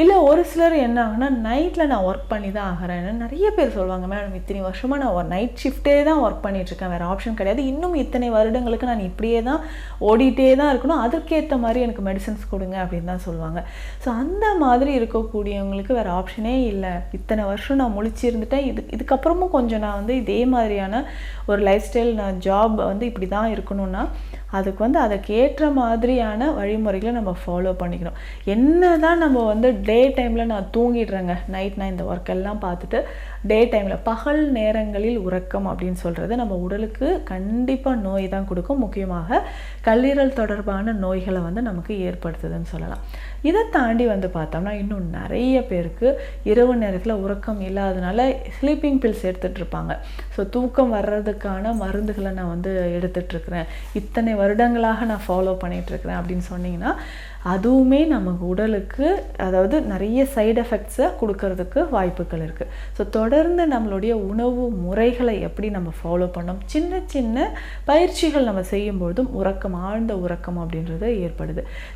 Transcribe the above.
இல்லை ஒரு சிலர் என்ன ஆகுனா நைட்டில் நான் ஒர்க் பண்ணி தான் ஆகிறேன்னு நிறைய பேர் சொல்லுவாங்க, மேடம் இத்தனை வருஷமாக நான் ஒரு நைட் ஷிஃப்ட்டே தான் ஒர்க் பண்ணிகிட்ருக்கேன், வேறு ஆப்ஷன் கிடையாது, இன்னும் இத்தனை வருடங்களுக்கு நான் இப்படியே தான் ஓடிட்டே தான் இருக்கணும், அதற்கேற்ற மாதிரி எனக்கு மெடிசன்ஸ் கொடுங்க அப்படின்னு தான் சொல்லுவாங்க. ஸோ அந்த மாதிரி இருக்கக்கூடியவங்களுக்கு வேறு ஆப்ஷனே இல்லை, இத்தனை வருஷம் நான் முழிச்சிருந்துட்டேன், இதுக்கப்புறமும் கொஞ்சம் நான் வந்து இதே மாதிரியான ஒரு லைஃப் ஸ்டைல், நான் ஜாப் வந்து இப்படி தான் இருக்கணும்னா அதுக்கு வந்து அதற்கேற்ற மாதிரியான வழிமுறைகளை நம்ம ஃபாலோ பண்ணிக்கணும். என்ன தான் நம்ம வந்து டே டைமில் நான் தூங்கிடுறேங்க, நைட் நான் இந்த ஒர்க்கெல்லாம் பார்த்துட்டு டே டைமில் பகல் நேரங்களில் உறக்கம் அப்படின்னு சொல்கிறது நம்ம உடலுக்கு கண்டிப்பாக நோய் தான் கொடுக்கும். முக்கியமாக கல்லீரல் தொடர்பான நோய்களை வந்து நமக்கு ஏற்படுத்துதுன்னு சொல்லலாம். இதை தாண்டி வந்து பார்த்தோம்னா இன்னும் நிறைய பேருக்கு இரவு நேரத்தில் உறக்கம் இல்லாதனால ஸ்லீப்பிங் பில்ஸ் எடுத்துகிட்டு இருப்பாங்க. ஸோ தூக்கம் வர்றதுக்கான மருந்துகளை நான் வந்து எடுத்துகிட்ருக்கிறேன், இத்தனை வருடங்களாக நான் ஃபாலோ பண்ணிகிட்ருக்கிறேன் அப்படின்னு சொன்னிங்கன்னா அதுவுமே நமக்கு உடலுக்கு அதாவது நிறைய சைடு எஃபெக்ட்ஸை கொடுக்கறதுக்கு வாய்ப்புகள் இருக்குது. ஸோ தொடர்ந்து நம்மளுடைய உணவு முறைகளை எப்படி நம்ம ஃபாலோ பண்ணோம், சின்ன சின்ன பயிற்சிகள் நம்ம செய்யும்பொழுதும் உறக்கம், ஆழ்ந்த உறக்கம் அப்படின்றது ஏற்படுது.